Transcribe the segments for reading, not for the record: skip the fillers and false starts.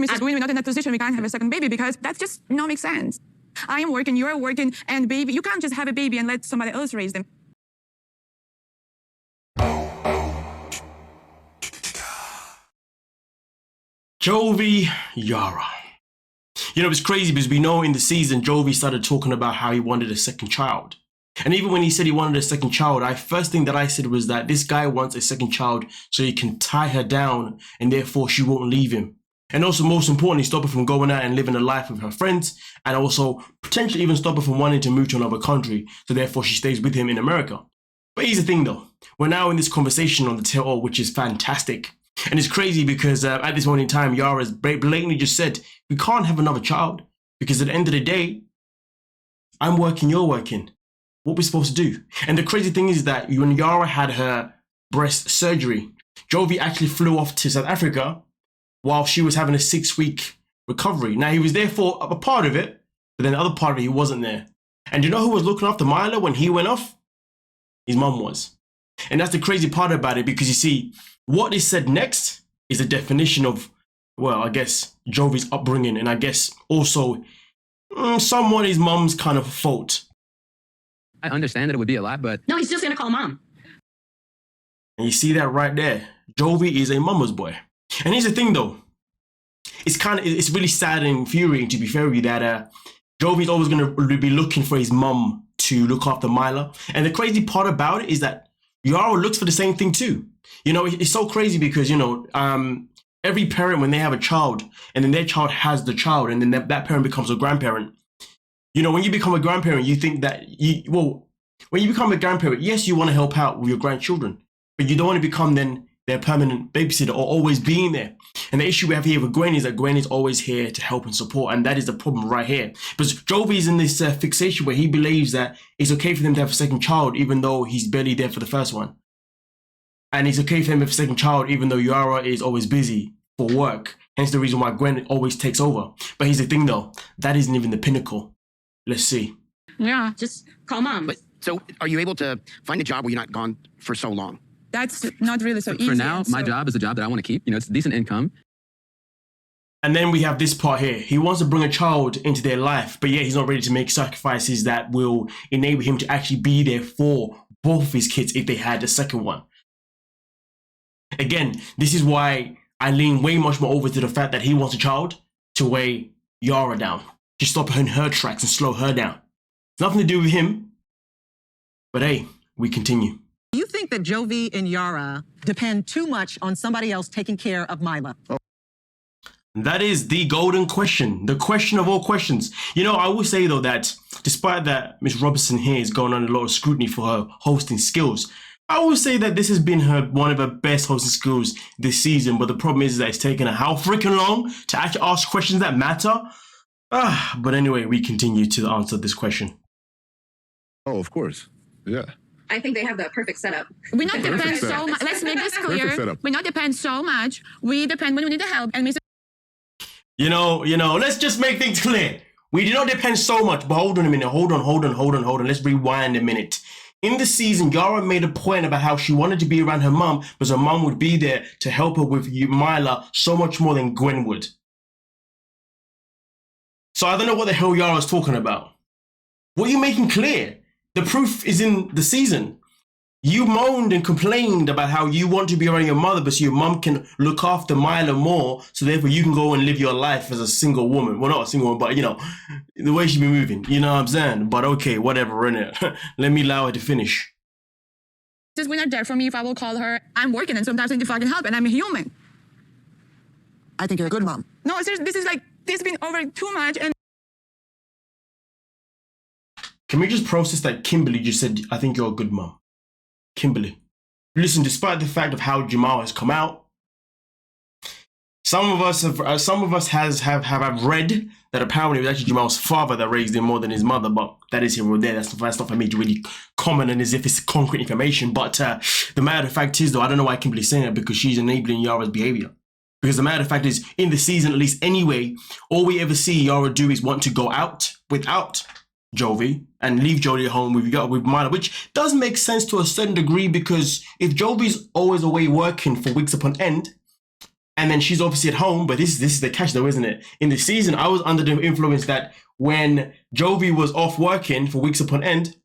Mrs. Gwen, we're not in that position. We can't have a second baby because that just not make sense. I am working, you're working, and baby, you can't just have a baby and let somebody else raise them. Jovi Yara. You know, it's crazy because we know in the season, Jovi started talking about how he wanted a second child. And even when he said he wanted a second child, first thing that I said was that this guy wants a second child so he can tie her down and therefore she won't leave him. And also, most importantly, stop her from going out and living a life with her friends, and also potentially even stop her from wanting to move to another country, so therefore she stays with him in America. But here's the thing though, we're now in this conversation on the tell-all, which is fantastic. And it's crazy because at this moment in time, Yara's blatantly just said, we can't have another child because at the end of the day, I'm working, you're working. What are we supposed to do? And the crazy thing is that when Yara had her breast surgery, Jovi actually flew off to South Africa while she was having a 6-week recovery. Now, he was there for a part of it, but then the other part of it, he wasn't there. And you know who was looking after Milo when he went off? His mum was. And that's the crazy part about it, because you see, what is said next is a definition of, well, I guess, Jovi's upbringing, and I guess also somewhat his mum's kind of fault. I understand that it would be a lot, but... No, he's just going to call mom. And you see that right there. Jovi is a mama's boy. And here's the thing, though. It's really sad and infuriating, to be fair with you, that Jovi's always going to be looking for his mum to look after Mila. And the crazy part about it is that Yara looks for the same thing too. You know, it's so crazy because, you know, every parent, when they have a child and then their child has the child and then that parent becomes a grandparent, you know, when you become a grandparent, you think that, when you become a grandparent, yes, you want to help out with your grandchildren, but you don't want to become then their permanent babysitter or always being there. And the issue we have here with Gwen is that Gwen is always here to help and support, and that is the problem right here. Because Jovi's in this fixation where he believes that it's okay for them to have a second child even though he's barely there for the first one. And it's okay for him to have a second child even though Yara is always busy for work. Hence the reason why Gwen always takes over. But here's the thing though, that isn't even the pinnacle. Let's see. Yeah, just call mom. But, so are you able to find a job where you're not gone for so long? That's not really so easy. For now, my job is a job that I want to keep. You know, it's a decent income. And then we have this part here. He wants to bring a child into their life, but yet he's not ready to make sacrifices that will enable him to actually be there for both of his kids if they had a second one. Again, this is why I lean way much more over to the fact that he wants a child to weigh Yara down, to stop her in her tracks and slow her down. It's nothing to do with him, but hey, we continue. Do you think that Jovi and Yara depend too much on somebody else taking care of Mila? That is the golden question, the question of all questions. You know, I will say though that despite that Miss Robertson here is going under a lot of scrutiny for her hosting skills, I will say that this has been one of her best hosting skills this season. But the problem is that it's taken her how freaking long to actually ask questions that matter. But anyway, we continue to answer this question. Oh, of course. Yeah. I think they have the perfect setup. We not depend so much. Let's make this clear. We not depend so much. We depend when we need the help. And Mr. You know, let's just make things clear. We do not depend so much, but hold on a minute. Hold on. Let's rewind a minute. In the season, Yara made a point about how she wanted to be around her mum because her mum would be there to help her with Mila so much more than Gwen would. So I don't know what the hell Yara's talking about. What are you making clear? The proof is in the season. You moaned and complained about how you want to be around your mother, but so your mum can look after Mila more, so therefore you can go and live your life as a single woman. Well, not a single woman, but you know, the way she be moving. You know what I'm saying? But okay, whatever, innit? Let me allow her to finish. Just when not there for me, if I will call her, I'm working and sometimes I need fucking help and I'm a human. I think you're a good mom. No, seriously, this has been over too much. And can we just process that Kimberly just said, I think you're a good mom? Kimberly. Listen, despite the fact of how Jamal has come out, some of us have read that apparently it was actually Jamal's father that raised him more than his mother, but that is here or there. That's not for me to really comment on as if it's concrete information. But the matter of fact is, though, I don't know why Kimberly's saying that, because she's enabling Yara's behavior. Because the matter of fact is, in the season, at least anyway, all we ever see Yara do is want to go out without Jovi and leave Jovi at home with Mila, which does make sense to a certain degree, because if Jovi's always away working for weeks upon end, And then she's obviously at home, but this is the catch though, isn't it? In the season, I was under the influence that when Jovi was off working for weeks upon end,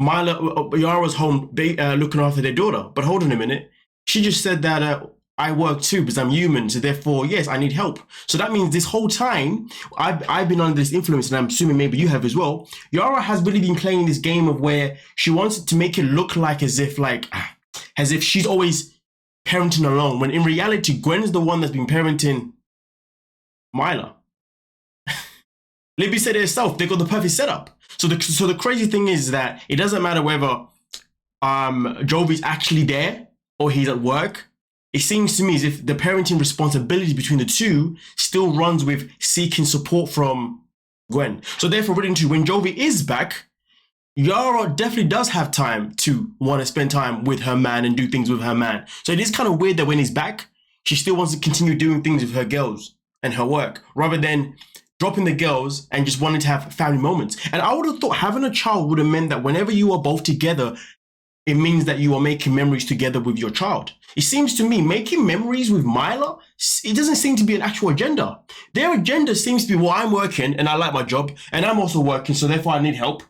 Yara was home looking after their daughter. But hold on a minute. She just said that I work too because I'm human. So therefore, yes, I need help. So that means this whole time, I've been under this influence, and I'm assuming maybe you have as well. Yara has really been playing this game of where she wants to make it look like as if she's always parenting alone, when in reality, Gwen's the one that's been parenting Myla. Libby said it herself, they got the perfect setup. So the crazy thing is that it doesn't matter whether Jovi's actually there or he's at work. It seems to me as if the parenting responsibility between the two still runs with seeking support from Gwen. So therefore, reading to when Jovi is back, Yara definitely does have time to want to spend time with her man and do things with her man. So it is kind of weird that when he's back, she still wants to continue doing things with her girls and her work, rather than dropping the girls and just wanting to have family moments. And I would have thought having a child would have meant that whenever you are both together, it means that you are making memories together with your child. It seems to me making memories with Myla, it doesn't seem to be an actual agenda. Their agenda seems to be, well, I'm working and I like my job and I'm also working, so therefore I need help.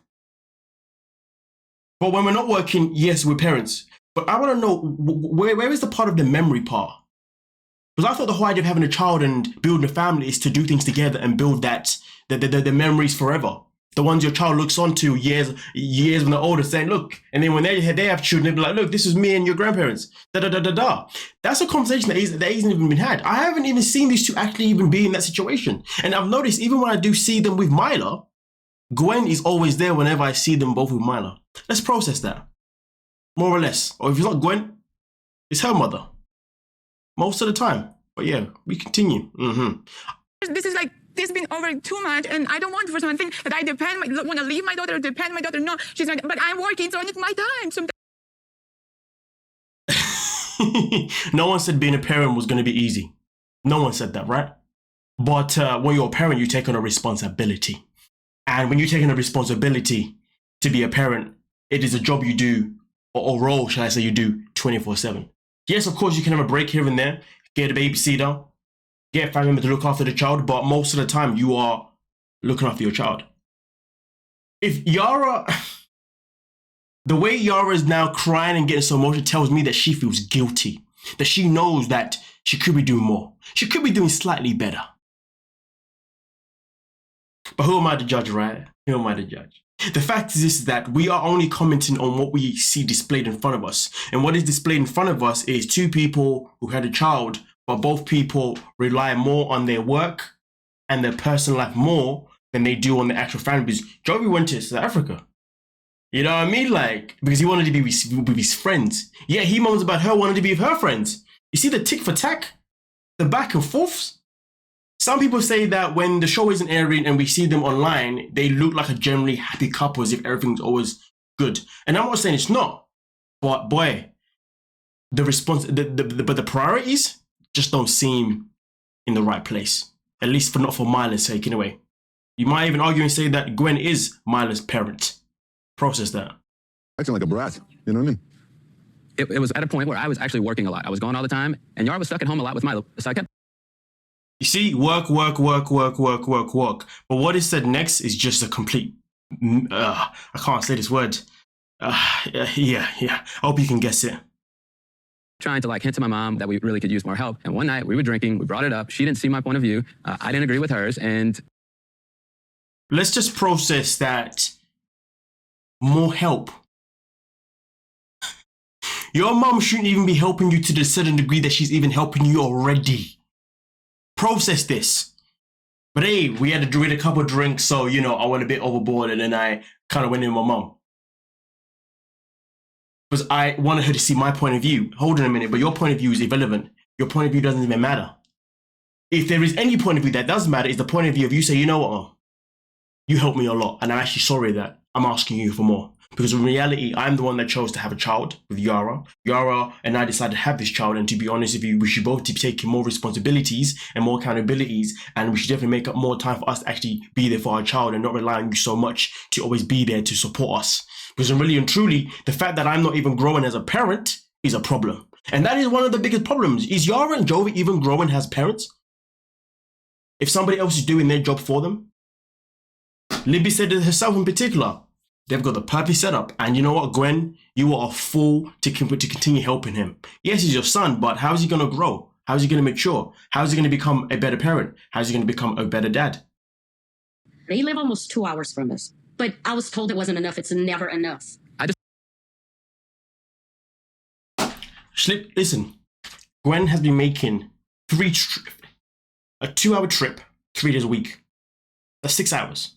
But when we're not working, yes, we're parents. But I want to know, where is the part of the memory part? Because I thought the whole idea of having a child and building a family is to do things together and build the memories forever. The ones your child looks on to years when they're older, saying, look, and then when they have children, they'll be like, look, this is me and your grandparents. That's a conversation that isn't even been had. I haven't even seen these two actually even be in that situation. And I've noticed even when I do see them with Myla, Gwen is always there whenever I see them both with Myla. Let's process that, more or less. Or if it's not Gwen, it's her mother, most of the time. But yeah, we continue. This is like, this has been over too much, and I don't want for someone to think that I want to leave my daughter, depend on my daughter. No, she's like, but I'm working, so I need my time. No one said being a parent was going to be easy. No one said that, right? But when you're a parent, you take on a responsibility. And when you take on a responsibility to be a parent, it is a job you do, or role, shall I say, you do 24/7. Yes, of course, you can have a break here and there, get a babysitter, get a family member to look after the child, but most of the time you are looking after your child. If Yara, the way Yara is now crying and getting so emotional tells me that she feels guilty, that she knows that she could be doing more. She could be doing slightly better. But who am I to judge, right? Who am I to judge? The fact is this, that we are only commenting on what we see displayed in front of us. And what is displayed in front of us is two people who had a child, but both people rely more on their work and their personal life more than they do on the actual family. Because Jovi went to South Africa. You know what I mean? Like, because he wanted to be with his friends. Yeah, he moans about her wanting to be with her friends. You see the tick for tack? The back and forths? Some people say that when the show isn't airing and we see them online, they look like a generally happy couple as if everything's always good. And I'm not saying it's not. But boy, the priorities just don't seem in the right place. At least not for Myla's sake, in a way. You might even argue and say that Gwen is Myla's parent. Process that. Acting like a brat. You know what I mean? It was at a point where I was actually working a lot. I was gone all the time, and Yara was stuck at home a lot with Milo. So I kept. You see, work. But what is said next is just a complete. I can't say this word. Yeah. I hope you can guess it. Trying to hint to my mom that we really could use more help. And one night we were drinking, we brought it up. She didn't see my point of view. I didn't agree with hers. And let's just process that. More help. Your mom shouldn't even be helping you to the certain degree that she's even helping you already. Process this. But hey, we had to do a couple of drinks, so I went a bit overboard, and then I kind of went in with my mom. Because I wanted her to see my point of view. Hold on a minute, but your point of view is irrelevant. Your point of view doesn't even matter. If there is any point of view that does matter, is the point of view of you say, you know what, Mom? You helped me a lot, and I'm actually sorry that I'm asking you for more. Because in reality, I'm the one that chose to have a child with Yara. Yara and I decided to have this child, and to be honest with you, we should both be taking more responsibilities and more accountabilities, and we should definitely make up more time for us to actually be there for our child and not rely on you so much to always be there to support us. Because really and truly, the fact that I'm not even growing as a parent is a problem. And that is one of the biggest problems. Is Yara and Jovi even growing as parents? If somebody else is doing their job for them? Libby said it herself in particular. They've got the perfect setup. And you know what, Gwen? You are a fool to continue helping him. Yes, he's your son, but how is he going to grow? How is he going to mature? How is he going to become a better parent? How is he going to become a better dad? They live almost 2 hours from us. But I was told it wasn't enough. It's never enough. Listen, Gwen has been making a 2-hour trip 3 days a week. That's 6 hours.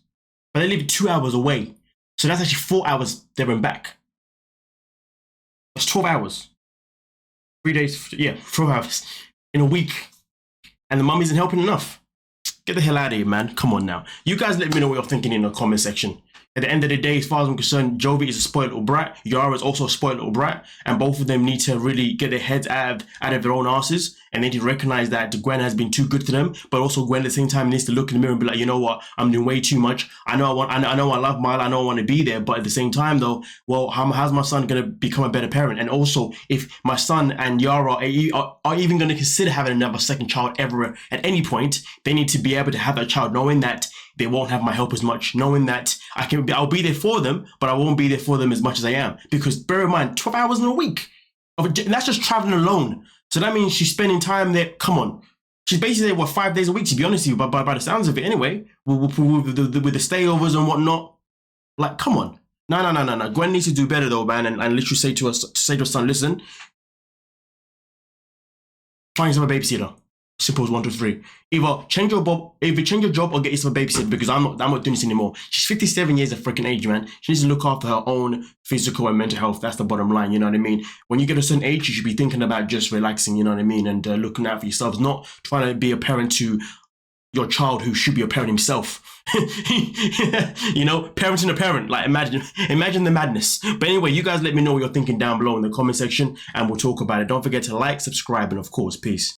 But they live 2 hours away. So that's actually 4 hours there and back. That's 12 hours. 3 days, yeah, 12 hours in a week. And the mum isn't helping enough. Get the hell out of here, man. Come on now. You guys let me know what you're thinking in the comment section. At the end of the day, as far as I'm concerned, Jovi is a spoiled little brat. Yara is also a spoiled little brat. And both of them need to really get their heads out of their own asses. And they need to recognize that Gwen has been too good to them. But also Gwen at the same time needs to look in the mirror and be like, you know what? I'm doing way too much. I know I love Mila. I know I want to be there. But at the same time though, well, how's my son going to become a better parent? And also, if my son and Yara are even going to consider having another second child ever at any point, they need to be able to have that child knowing that they won't have my help as much, knowing that I'll be there for them, but I won't be there for them as much as I am. Because bear in mind, 12 hours in a week. And that's just traveling alone. So that means she's spending time there. Come on. She's basically there, 5 days a week, to be honest with you, by the sounds of it anyway, with the stayovers and whatnot. Like, come on. No. Gwen needs to do better though, man, and literally say to her son, listen, find yourself a babysitter. Simple as 1, 2, 3. Either change your job or get yourself a babysitter, because I'm not doing this anymore. She's 57 years of freaking age, man. She needs to look after her own physical and mental health. That's the bottom line, you know what I mean? When you get a certain age, you should be thinking about just relaxing, you know what I mean? And looking out for yourselves, not trying to be a parent to your child who should be a parent himself. You know, parenting a parent. Like, imagine the madness. But anyway, you guys let me know what you're thinking down below in the comment section, and we'll talk about it. Don't forget to like, subscribe, and of course, peace.